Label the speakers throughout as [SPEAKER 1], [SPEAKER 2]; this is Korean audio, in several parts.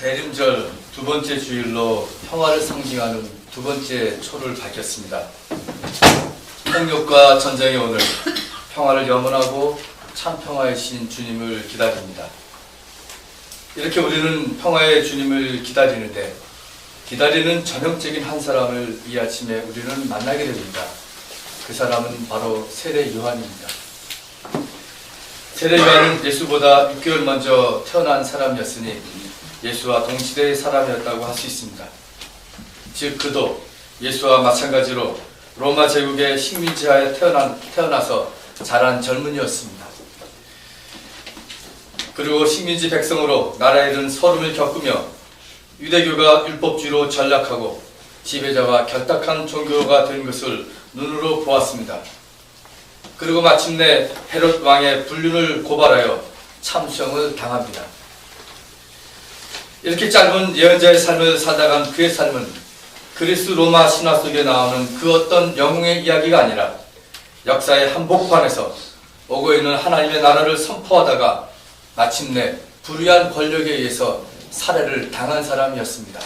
[SPEAKER 1] 대림절 두 번째 주일로 평화를 상징하는 두 번째 초를 밝혔습니다. 폭력과 전쟁의 오늘, 평화를 염원하고 참 평화의 신 주님을 기다립니다. 이렇게 우리는 평화의 주님을 기다리는데, 기다리는 전형적인 한 사람을 이 아침에 우리는 만나게 됩니다. 그 사람은 바로 세례 요한입니다. 세례 요한은 예수보다 6개월 먼저 태어난 사람이었으니 예수와 동시대의 사람이었다고 할 수 있습니다. 즉 그도 예수와 마찬가지로 로마 제국의 식민지하에 태어나서 자란 젊은이였습니다. 그리고 식민지 백성으로 나라에 이른 서름을 겪으며 유대교가 율법주의로 전락하고 지배자와 결탁한 종교가 된 것을 눈으로 보았습니다. 그리고 마침내 헤롯 왕의 불륜을 고발하여 참수형을 당합니다. 이렇게 짧은 예언자의 삶을 살다간 그의 삶은 그리스 로마 신화 속에 나오는 그 어떤 영웅의 이야기가 아니라 역사의 한복판에서 오고 있는 하나님의 나라를 선포하다가 마침내 불의한 권력에 의해서 살해를 당한 사람이었습니다.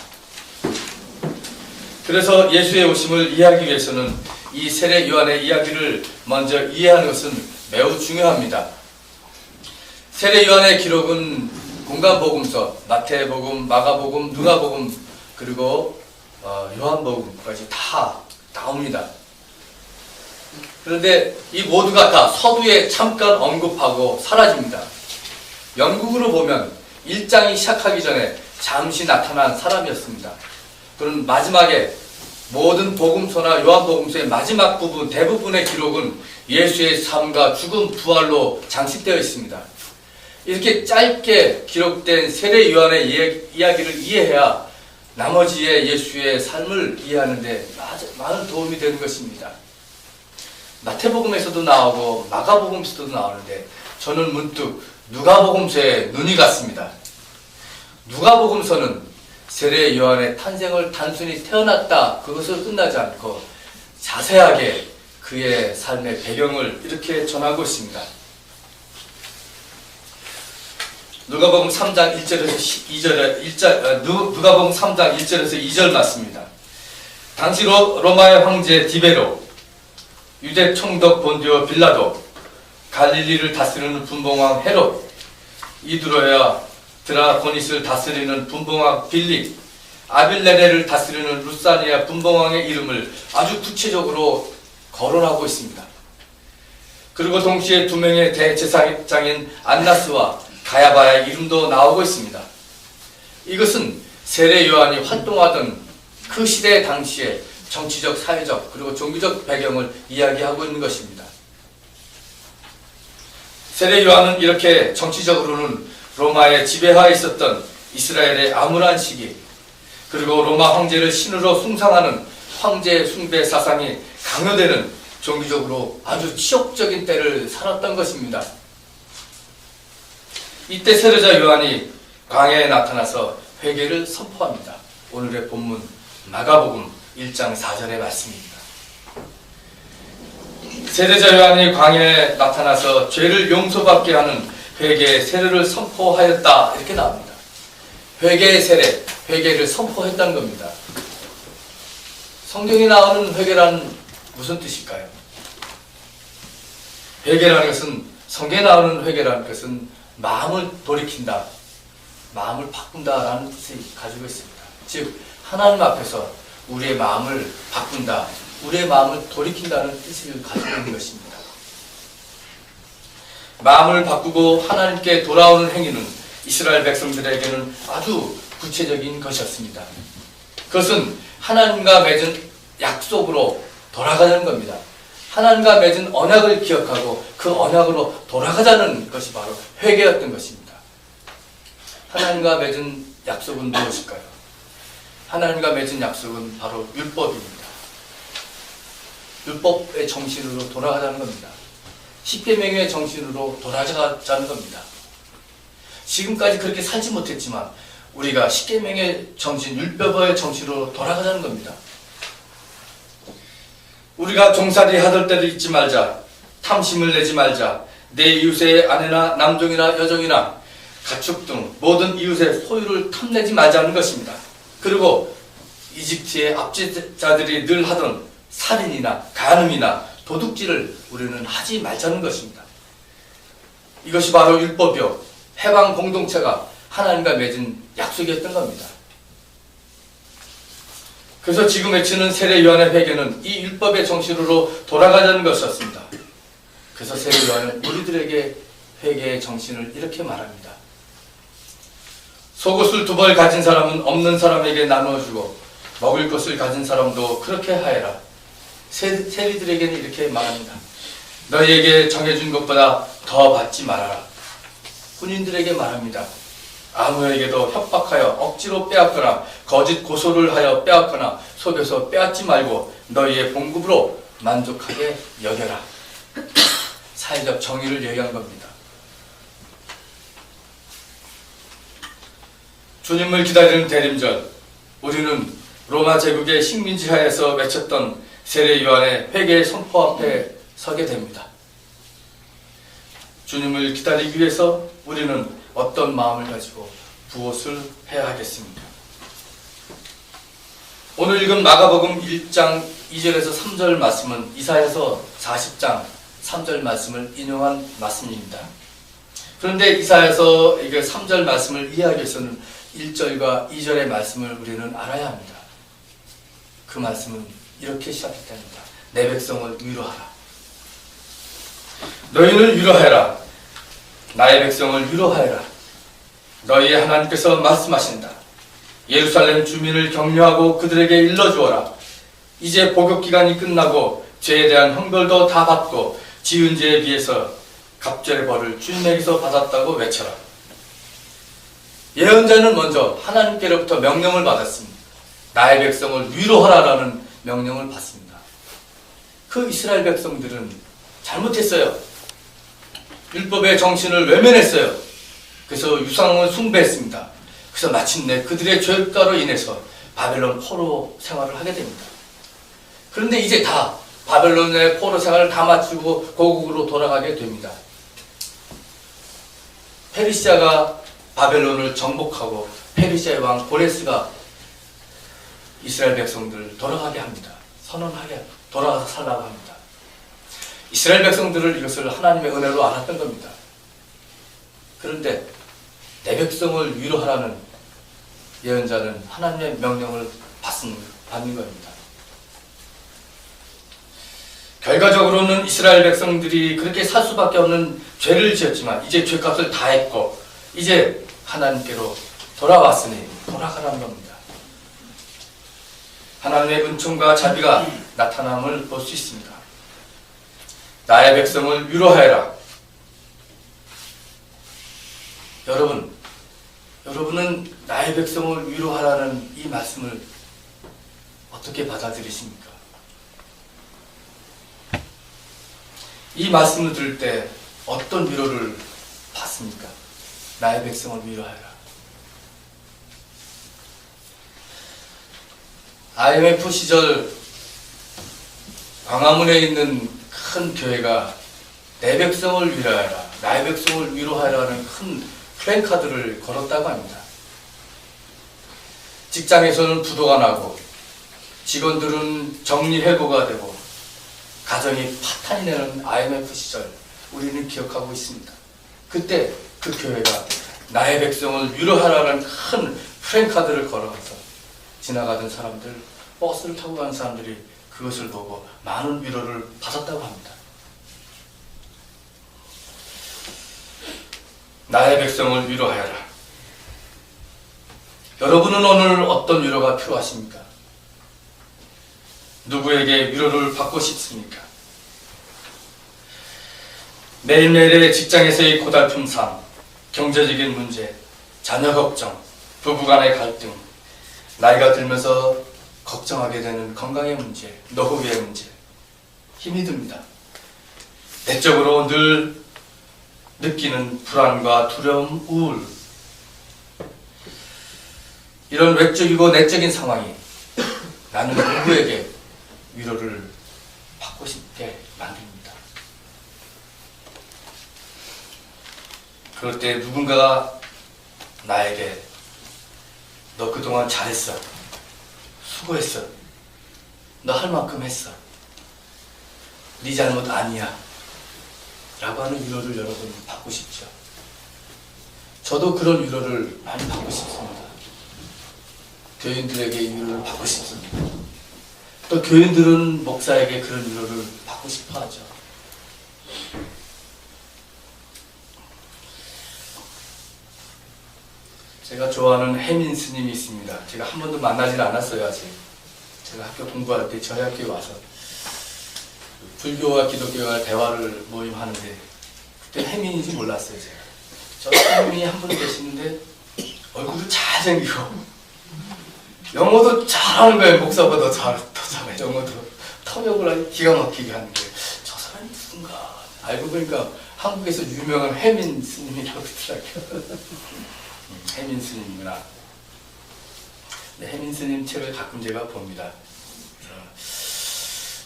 [SPEAKER 1] 그래서 예수의 오심을 이해하기 위해서는 이 세례 요한의 이야기를 먼저 이해하는 것은 매우 중요합니다. 세례 요한의 기록은 공간복음서, 마태복음, 마가복음, 누가복음, 그리고 요한복음까지 다 나옵니다. 그런데 이 모두가 다 서두에 잠깐 언급하고 사라집니다. 영국으로 보면 1장이 시작하기 전에 잠시 나타난 사람이었습니다. 그런 마지막에 모든 복음서나 요한복음서의 마지막 부분, 대부분의 기록은 예수의 삶과 죽음, 부활로 장식되어 있습니다. 이렇게 짧게 기록된 세례 요한의 이야기를 이해해야 나머지의 예수의 삶을 이해하는 데 많은 도움이 되는 것입니다. 마태복음에서도 나오고 마가복음에서도 나오는데 저는 문득 누가복음서에 눈이 갔습니다. 누가복음서는 세례 요한의 탄생을 단순히 태어났다 그것으로 끝나지 않고 자세하게 그의 삶의 배경을 이렇게 전하고 있습니다. 누가복음 3장 1절에서 2절, 누가복음 3장 1절에서 2절 맞습니다. 당시 로마의 황제 디베로, 유대 총독 본디오 빌라도, 갈릴리를 다스리는 분봉왕 헤롯, 이두로야 드라코니스를 다스리는 분봉왕 빌립, 아빌레네를 다스리는 루사니아 분봉왕의 이름을 아주 구체적으로 거론하고 있습니다. 그리고 동시에 두 명의 대제사장인 안나스와 가야바의 이름도 나오고 있습니다. 이것은 세례 요한이 활동하던 그 시대 당시의 정치적, 사회적, 그리고 종교적 배경을 이야기하고 있는 것입니다. 세례 요한은 이렇게 정치적으로는 로마의 지배하에 있었던 이스라엘의 암울한 시기, 그리고 로마 황제를 신으로 숭상하는 황제 숭배 사상이 강요되는 종교적으로 아주 치욕적인 때를 살았던 것입니다. 이때 세례자 요한이 광야에 나타나서 회개를 선포합니다. 오늘의 본문 마가복음 1장 4절의 말씀입니다. 세례자 요한이 광야에 나타나서 죄를 용서받게 하는 회개의 세례를 선포하였다 이렇게 나옵니다. 회개의 세례, 회개를 선포했다는 겁니다. 성경에 나오는 회개란 무슨 뜻일까요? 회개라는 것은, 성경에 나오는 회개라는 것은 마음을 돌이킨다, 마음을 바꾼다라는 뜻을 가지고 있습니다. 즉 하나님 앞에서 우리의 마음을 바꾼다, 우리의 마음을 돌이킨다는 뜻을 가지고 있는 것입니다. 마음을 바꾸고 하나님께 돌아오는 행위는 이스라엘 백성들에게는 아주 구체적인 것이었습니다. 그것은 하나님과 맺은 약속으로 돌아가는 겁니다. 하나님과 맺은 언약을 기억하고 그 언약으로 돌아가자는 것이 바로 회개였던 것입니다. 하나님과 맺은 약속은 무엇일까요? 하나님과 맺은 약속은 바로 율법입니다. 율법의 정신으로 돌아가자는 겁니다. 십계명의 정신으로 돌아가자는 겁니다. 지금까지 그렇게 살지 못했지만 우리가 십계명의 정신, 율법의 정신으로 돌아가자는 겁니다. 우리가 종살이 하던 때도 잊지 말자, 탐심을 내지 말자, 내 이웃의 아내나 남종이나 여종이나 가축 등 모든 이웃의 소유를 탐내지 말자는 것입니다. 그리고 이집트의 압제자들이 늘 하던 살인이나 간음이나 도둑질을 우리는 하지 말자는 것입니다. 이것이 바로 율법이요, 해방 공동체가 하나님과 맺은 약속이었던 겁니다. 그래서 지금 외치는 세례요한의 회개는 이 율법의 정신으로 돌아가자는 것이었습니다. 그래서 세례요한은 우리들에게 회개의 정신을 이렇게 말합니다. 속옷을 2벌 가진 사람은 없는 사람에게 나누어주고 먹을 것을 가진 사람도 그렇게 하여라. 세리들에게는 이렇게 말합니다. 너희에게 정해준 것보다 더 받지 말아라. 군인들에게 말합니다. 아무에게도 협박하여 억지로 빼앗거나 거짓 고소를 하여 빼앗거나 속여서 빼앗지 말고 너희의 봉급으로 만족하게 여겨라. 사회적 정의를 얘기한 겁니다. 주님을 기다리는 대림절, 우리는 로마 제국의 식민지하에서 외쳤던 세례 요한의 회개의 선포 앞에 서게 됩니다. 주님을 기다리기 위해서 우리는 어떤 마음을 가지고 무엇을 해야 하겠습니까? 오늘 읽은 마가복음 1장 2절에서 3절 말씀은 이사야서 40장 3절 말씀을 인용한 말씀입니다. 그런데 이사야서 이게 3절 말씀을 이해하기 위해서는 1절과 2절의 말씀을 우리는 알아야 합니다. 그 말씀은 이렇게 시작했답니다. 내 백성을 위로하라. 너희를 위로하여라. 나의 백성을 위로하여라. 너희의 하나님께서 말씀하신다. 예루살렘 주민을 격려하고 그들에게 일러주어라. 이제 복역기간이 끝나고 죄에 대한 형벌도 다 받고 지은 죄에 비해서 갑절의 벌을 주님에게서 받았다고 외쳐라. 예언자는 먼저 하나님께로부터 명령을 받았습니다. 나의 백성을 위로하라라는 명령을 받습니다. 그 이스라엘 백성들은 잘못했어요. 율법의 정신을 외면했어요. 그래서 유상을 숭배했습니다. 그래서 마침내 그들의 죄가로 인해서 바벨론 포로 생활을 하게 됩니다. 그런데 이제 다 바벨론의 포로 생활을 다 마치고 고국으로 돌아가게 됩니다. 페르시아가 바벨론을 정복하고 페르시아의 왕 고레스가 이스라엘 백성들을 돌아가게 합니다. 선언하게 돌아가서 살라고 합니다. 이스라엘 백성들을 이것을 하나님의 은혜로 알았던 겁니다. 그런데 내 백성을 위로하라는 예언자는 하나님의 명령을 받는 겁니다. 결과적으로는 이스라엘 백성들이 그렇게 살 수밖에 없는 죄를 지었지만 이제 죄값을 다 했고 이제 하나님께로 돌아왔으니 돌아가라는 겁니다. 하나님의 은총과 자비가 나타남을 볼 수 있습니다. 나의 백성을 위로하여라. 여러분은 나의 백성을 위로하라는 이 말씀을 어떻게 받아들이십니까? 이 말씀을 들을 때 어떤 위로를 받습니까? 나의 백성을 위로하여라. IMF 시절 광화문에 있는 큰 교회가 내 백성을 위로하여라, 나의 백성을 위로하여라는 큰 플래카드를 걸었다고 합니다. 직장에서는 부도가 나고 직원들은 정리해고가 되고 가정이 파탄이 나는 IMF 시절 우리는 기억하고 있습니다. 그때 그 교회가 나의 백성을 위로하라는 큰 플래카드를 걸어서 지나가던 사람들, 버스를 타고 가는 사람들이 그것을 보고 많은 위로를 받았다고 합니다. 나의 백성을 위로하여라. 여러분은 오늘 어떤 위로가 필요하십니까? 누구에게 위로를 받고 싶습니까? 매일매일의 직장에서의 고달픈 삶, 경제적인 문제, 자녀 걱정, 부부간의 갈등, 나이가 들면서 걱정하게 되는 건강의 문제, 노후의 문제, 힘이 듭니다. 내적으로 늘 느끼는 불안과 두려움, 우울, 이런 외적이고 내적인 상황이 나는 누구에게 위로를 받고 싶게 만듭니다. 그럴 때 누군가가 나에게 너 그동안 잘했어, 수고했어, 너 할 만큼 했어, 네 잘못 아니야 라고 하는 위로를 여러분 받고 싶죠. 저도 그런 위로를 많이 받고 싶습니다. 교인들에게 위로를 받고 싶습니다. 또 교인들은 목사에게 그런 위로를 받고 싶어 하죠. 제가 좋아하는 혜민 스님이 있습니다. 제가 한 번도 만나질 않았어요, 아직. 제가 학교 공부할 때 저희 학교에 와서 불교와 기독교와 대화를 모임하는데 그때 혜민인지 몰랐어요, 제가. 저 혜민이 한 분 계시는데 얼굴도 잘생기고 영어도 잘하는 거예요. 목사보다 더 잘해. 영어도 통역을 아주 기가 막히게 하는데 저 사람이 누군가 알고 보니까 한국에서 유명한 혜민 스님이라고 있더라고요. 혜민 스님이구나. 네, 혜민 스님 책을 가끔 제가 봅니다.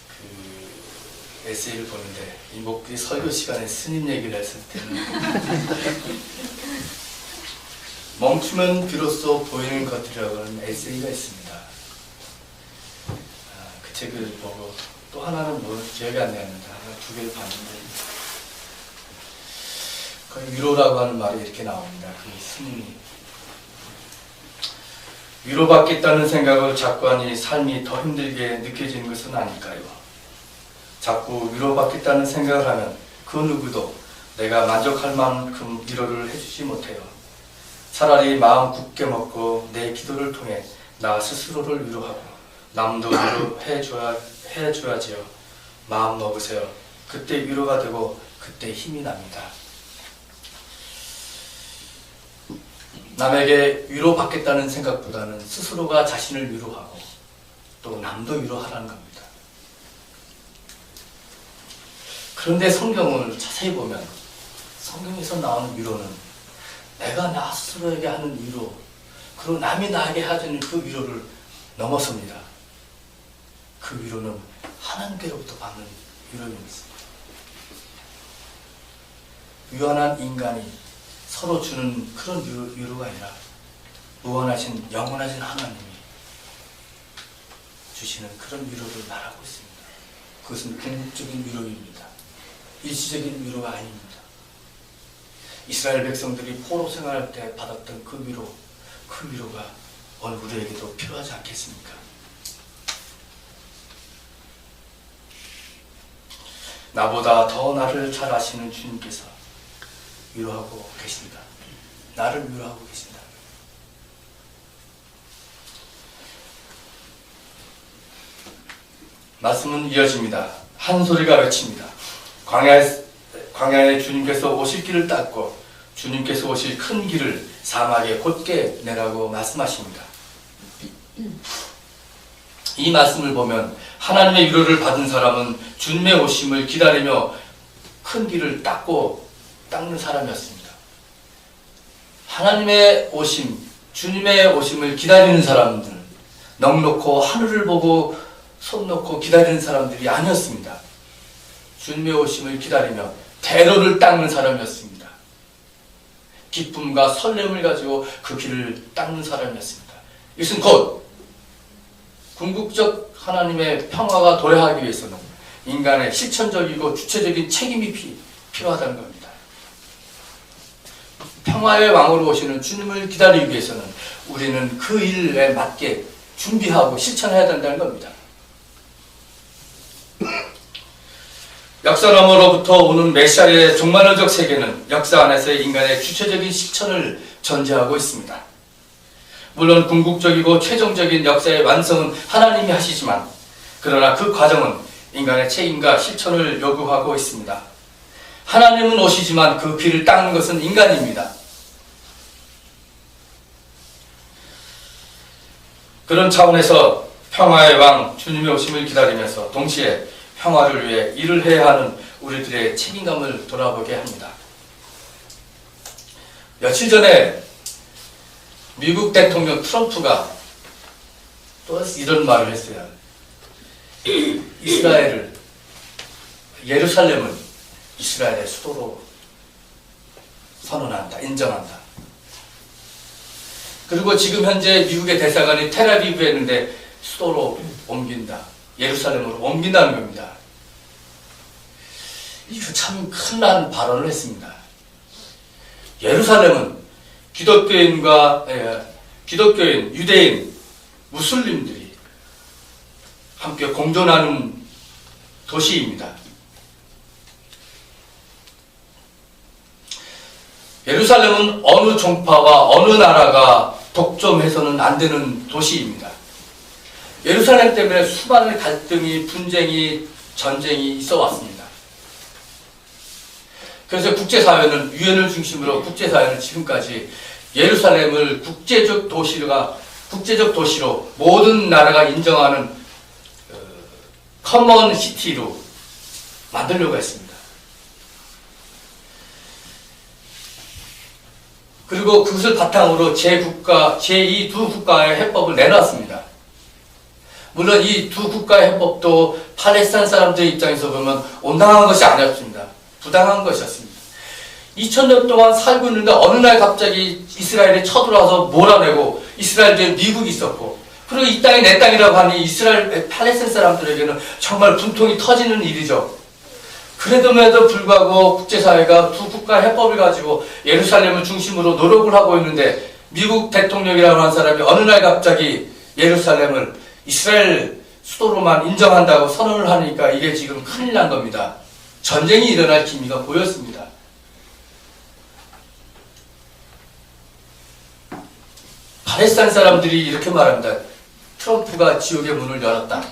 [SPEAKER 1] 그 에세이를 보는데 이 목이 설교 시간에 스님 얘기를 했을 때는 멈추면 비로소 보이는 것들이라고 하는 에세이가 있습니다. 그 책을 보고 또 하나는 뭐 기억이 안 나는데 두 개를 봤는데 거의 위로라고 하는 말이 이렇게 나옵니다. 그 스님이 위로받겠다는 생각을 자꾸 하니 삶이 더 힘들게 느껴지는 것은 아닐까요? 자꾸 위로받겠다는 생각을 하면 그 누구도 내가 만족할 만큼 위로를 해주지 못해요. 차라리 마음 굳게 먹고 내 기도를 통해 나 스스로를 위로하고 남도 위로해줘야지요. 마음 먹으세요. 그때 위로가 되고 그때 힘이 납니다. 남에게 위로받겠다는 생각보다는 스스로가 자신을 위로하고 또 남도 위로하라는 겁니다. 그런데 성경을 자세히 보면 성경에서 나오는 위로는 내가 나 스스로에게 하는 위로, 그리고 남이 나에게 하는 그 위로를 넘어섭니다. 그 위로는 하나님께로부터 받는 위로입니다. 유한한 인간이 서로 주는 그런 위로가 아니라 무한하신 영원하신 하나님이 주시는 그런 위로를 말하고 있습니다. 그것은 궁극적인 위로입니다. 일시적인 위로가 아닙니다. 이스라엘 백성들이 포로 생활할 때 받았던 그 위로가 오늘 우리에게도 필요하지 않겠습니까? 나보다 더 나를 잘 아시는 주님께서 위로하고 계십니다. 나를 위로하고 계십니다. 말씀은 이어집니다. 한 소리가 외칩니다. 광야에 주님께서 오실 길을 닦고 주님께서 오실 큰 길을 사막에 곧게 내라고 말씀하십니다. 이 말씀을 보면 하나님의 위로를 받은 사람은 주님의 오심을 기다리며 큰 길을 닦는 사람이었습니다. 하나님의 오심, 주님의 오심을 기다리는 사람들, 넋놓고 하늘을 보고 손 놓고 기다리는 사람들이 아니었습니다. 주님의 오심을 기다리며 대로를 닦는 사람이었습니다. 기쁨과 설렘을 가지고 그 길을 닦는 사람이었습니다. 이것은 곧 궁극적 하나님의 평화가 도래하기 위해서는 인간의 실천적이고 주체적인 책임이 필요하다는 겁니다. 평화의 왕으로 오시는 주님을 기다리기 위해서는 우리는 그 일에 맞게 준비하고 실천해야 된다는 겁니다. 역사 너머로부터 오는 메시아의 종말론적 세계는 역사 안에서의 인간의 주체적인 실천을 전제하고 있습니다. 물론 궁극적이고 최종적인 역사의 완성은 하나님이 하시지만 그러나 그 과정은 인간의 책임과 실천을 요구하고 있습니다. 하나님은 오시지만 그 길을 닦는 것은 인간입니다. 그런 차원에서 평화의 왕 주님의 오심을 기다리면서 동시에 평화를 위해 일을 해야 하는 우리들의 책임감을 돌아보게 합니다. 며칠 전에 미국 대통령 트럼프가 또 이런 말을 했어요. 예루살렘을 이스라엘의 수도로 선언한다, 인정한다. 그리고 지금 현재 미국의 대사관이 텔아비브에 있는데 수도로 옮긴다. 예루살렘으로 옮긴다는 겁니다. 이거 참 큰일 난 발언을 했습니다. 예루살렘은 기독교인, 유대인, 무슬림들이 함께 공존하는 도시입니다. 예루살렘은 어느 종파와 어느 나라가 독점해서는 안 되는 도시입니다. 예루살렘 때문에 수많은 갈등이, 분쟁이, 전쟁이 있어 왔습니다. 그래서 국제사회는 유엔을 중심으로 국제사회는 지금까지 예루살렘을 국제적 도시로 모든 나라가 인정하는 커먼 시티로 만들려고 했습니다. 그리고 그것을 바탕으로 제2 두 국가의 해법을 내놨습니다. 물론 이 두 국가의 해법도 팔레스타인 사람들 입장에서 보면 온당한 것이 아니었습니다. 부당한 것이었습니다. 2000년 동안 살고 있는데 어느 날 갑자기 이스라엘이 쳐들어와서 몰아내고 이스라엘 뒤에 미국이 있었고, 그리고 이 땅이 내 땅이라고 하니 이스라엘 팔레스타인 사람들에게는 정말 분통이 터지는 일이죠. 그래도 불구하고 국제사회가 두 국가 해법을 가지고 예루살렘을 중심으로 노력을 하고 있는데, 미국 대통령이라고 하는 사람이 어느 날 갑자기 예루살렘을 이스라엘 수도로만 인정한다고 선언을 하니까 이게 지금 큰일 난 겁니다. 전쟁이 일어날 기미가 보였습니다. 팔레스타인 사람들이 이렇게 말합니다. 트럼프가 지옥의 문을 열었다.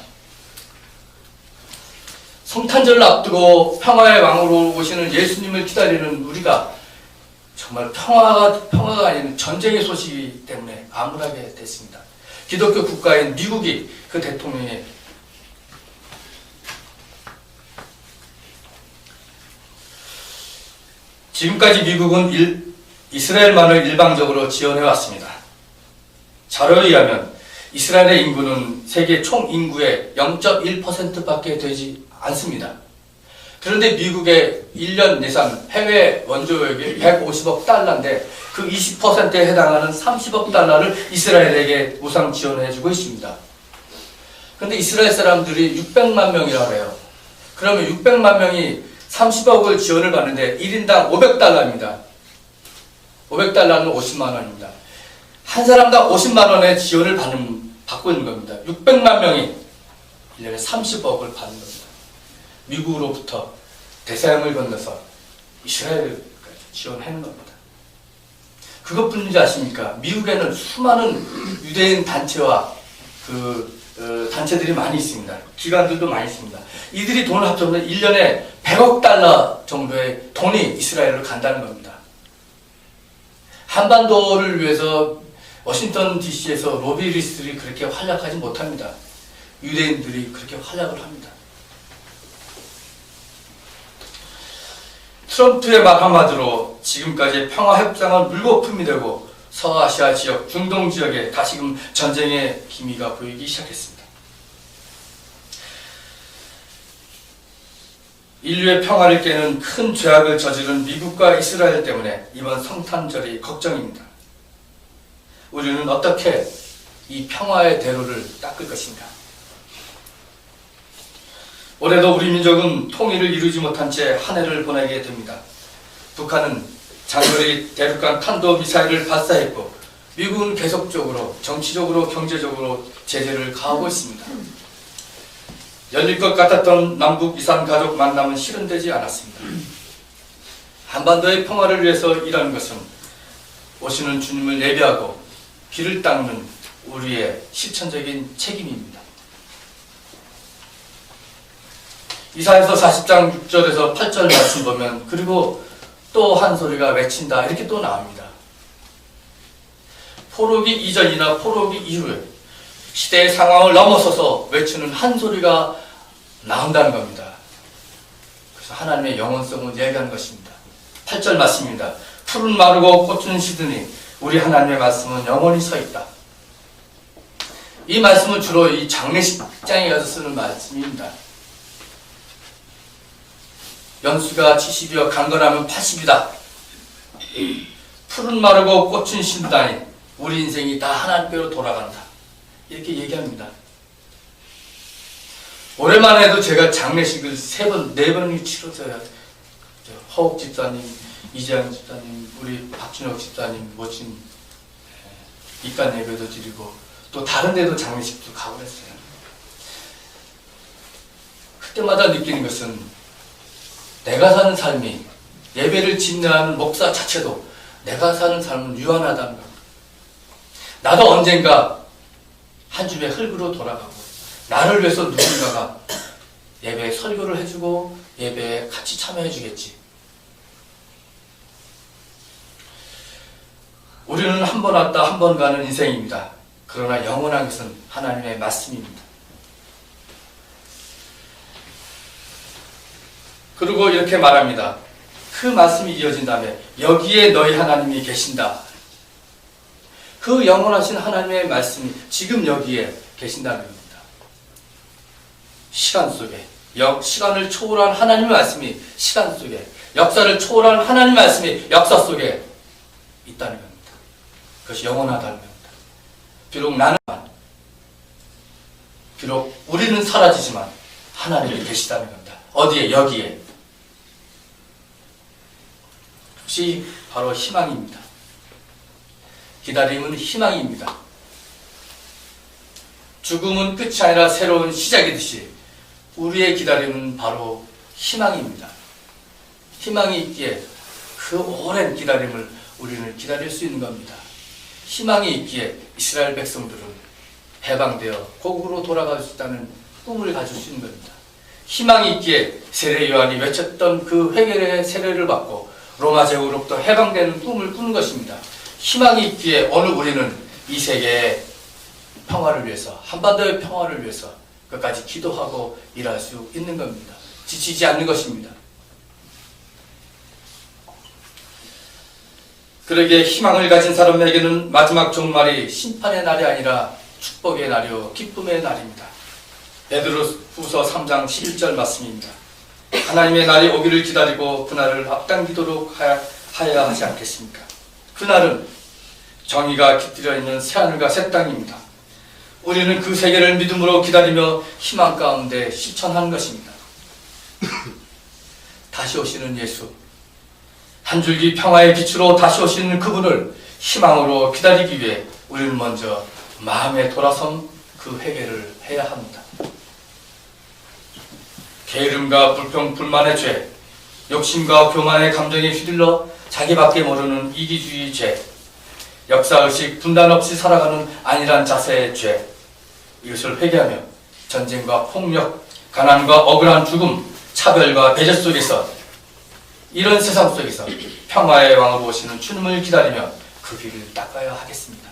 [SPEAKER 1] 성탄절을 앞두고 평화의 왕으로 오시는 예수님을 기다리는 우리가 정말 평화가 아닌 전쟁의 소식이기 때문에 암울하게 됐습니다. 기독교 국가인 미국이 그 대통령의 지금까지 미국은 이스라엘만을 일방적으로 지원해왔습니다. 자료에 의하면 이스라엘의 인구는 세계 총 인구의 0.1%밖에 되지 않습니다. 그런데 미국의 1년 예산 해외 원조액이 150억 달러인데 그 20%에 해당하는 30억 달러를 이스라엘에게 무상 지원해주고 있습니다. 그런데 이스라엘 사람들이 600만 명이라고 해요. 그러면 600만 명이 30억을 지원을 받는데 1인당 500달러입니다. 500달러는 50만 원입니다. 한 사람당 50만 원의 지원을 받고 있는 겁니다. 600만 명이 1년에 30억을 받는 겁니다. 미국으로부터 대서양을 건너서 이스라엘까지 지원하는 겁니다. 그것뿐이지 아십니까? 미국에는 수많은 유대인 단체와 단체들이 많이 있습니다. 기관들도 많이 있습니다. 이들이 돈을 합쳐서 1년에 100억 달러 정도의 돈이 이스라엘로 간다는 겁니다. 한반도를 위해서 워싱턴 DC에서 로비리스트들이 그렇게 활약하지 못합니다. 유대인들이 그렇게 활약을 합니다. 트럼프의 말 한마디로 지금까지 평화협상은 물거품이 되고 서아시아 지역, 중동 지역에 다시금 전쟁의 기미가 보이기 시작했습니다. 인류의 평화를 깨는 큰 죄악을 저지른 미국과 이스라엘 때문에 이번 성탄절이 걱정입니다. 우리는 어떻게 이 평화의 대로를 닦을 것인가? 올해도 우리 민족은 통일을 이루지 못한 채 한 해를 보내게 됩니다. 북한은 장거리 대륙간 탄도미사일을 발사했고 미국은 계속적으로 정치적으로 경제적으로 제재를 가하고 있습니다. 열릴 것 같았던 남북 이산 가족 만남은 실현되지 않았습니다. 한반도의 평화를 위해서 일하는 것은 오시는 주님을 예배하고 길을 닦는 우리의 실천적인 책임입니다. 이사야서 40장 6절에서 8절 말씀 보면 그리고 또 한 소리가 외친다 이렇게 또 나옵니다. 포로기 이전이나 포로기 이후에 시대의 상황을 넘어서서 외치는 한 소리가 나온다는 겁니다. 그래서 하나님의 영원성을 얘기하는 것입니다. 8절 말씀입니다. 풀은 마르고 꽃은 시드니 우리 하나님의 말씀은 영원히 서 있다. 이 말씀은 주로 이 장례식장에 가서 쓰는 말씀입니다. 연수가 70이여 강건하면 80이다. 풀은 마르고 꽃은 신다니 우리 인생이 다 하나님께로 돌아간다. 이렇게 얘기합니다. 오랜만에 해도 제가 장례식을 3번, 4번이 치러져야 허욱 집사님, 이재양 집사님, 우리 박준혁 집사님 모친 입간 예배도 드리고 또 다른 데도 장례식도 가고 했어요. 그때마다 느끼는 것은 내가 사는 삶이 예배를 집례하는 목사 자체도 내가 사는 삶은 유한하다는 겁니다. 나도 언젠가 한 줌의 흙으로 돌아가고 나를 위해서 누군가가 예배에 설교를 해주고 예배에 같이 참여해 주겠지. 우리는 한 번 왔다 한 번 가는 인생입니다. 그러나 영원한 것은 하나님의 말씀입니다. 그리고 이렇게 말합니다. 그 말씀이 이어진 다음에 여기에 너희 하나님이 계신다. 그 영원하신 하나님의 말씀이 지금 여기에 계신다는 겁니다. 시간 속에 시간을 초월한 하나님의 말씀이 시간 속에, 역사를 초월한 하나님의 말씀이 역사 속에 있다는 겁니다. 그것이 영원하다는 겁니다. 비록 나는, 비록 우리는 사라지지만 하나님이 계시다는 겁니다. 어디에? 여기에. 그것이 바로 희망입니다. 기다림은 희망입니다. 죽음은 끝이 아니라 새로운 시작이듯이 우리의 기다림은 바로 희망입니다. 희망이 있기에 그 오랜 기다림을 우리는 기다릴 수 있는 겁니다. 희망이 있기에 이스라엘 백성들은 해방되어 고국으로 돌아갈 수 있다는 꿈을 가질 수 있는 겁니다. 희망이 있기에 세례 요한이 외쳤던 그 회개의 세례를 받고 로마 제국으로부터 해방되는 꿈을 꾸는 것입니다. 희망이 있기에 오늘 우리는 이 세계의 평화를 위해서, 한반도의 평화를 위해서 끝까지 기도하고 일할 수 있는 겁니다. 지치지 않는 것입니다. 그러기에 희망을 가진 사람에게는 마지막 종말이 심판의 날이 아니라 축복의 날이요 기쁨의 날입니다. 베드로후서 3장 11절 말씀입니다. 하나님의 날이 오기를 기다리고 그날을 앞당기도록 하여야 하지 않겠습니까? 그날은 정의가 깃들여 있는 새하늘과 새 땅입니다. 우리는 그 세계를 믿음으로 기다리며 희망 가운데 실천하는 것입니다. 다시 오시는 예수, 한 줄기 평화의 빛으로 다시 오시는 그분을 희망으로 기다리기 위해 우리는 먼저 마음에 돌아선 그 회개를 해야 합니다. 게으름과 불평, 불만의 죄, 욕심과 교만의 감정에 휘둘러 자기밖에 모르는 이기주의 죄, 역사의식, 분단 없이 살아가는 안일한 자세의 죄, 이것을 회개하며 전쟁과 폭력, 가난과 억울한 죽음, 차별과 배제 속에서 이런 세상 속에서 평화의 왕으로 오시는 주님을 기다리며 그 길을 닦아야 하겠습니다.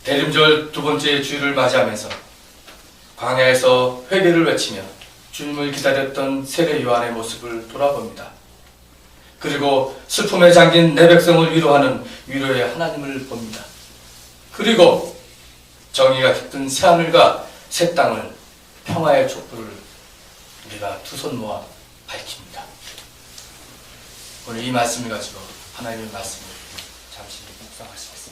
[SPEAKER 1] 대림절 두 번째 주일을 맞이하면서 광야에서 회개를 외치며 주님을 기다렸던 세례 요한의 모습을 돌아봅니다. 그리고 슬픔에 잠긴 내 백성을 위로하는 위로의 하나님을 봅니다. 그리고 정의가 깃든 새하늘과 새 땅을 평화의 촛불을 우리가 두 손 모아 밝힙니다. 오늘 이 말씀을 가지고 하나님의 말씀을 잠시 묵상하시겠습니다.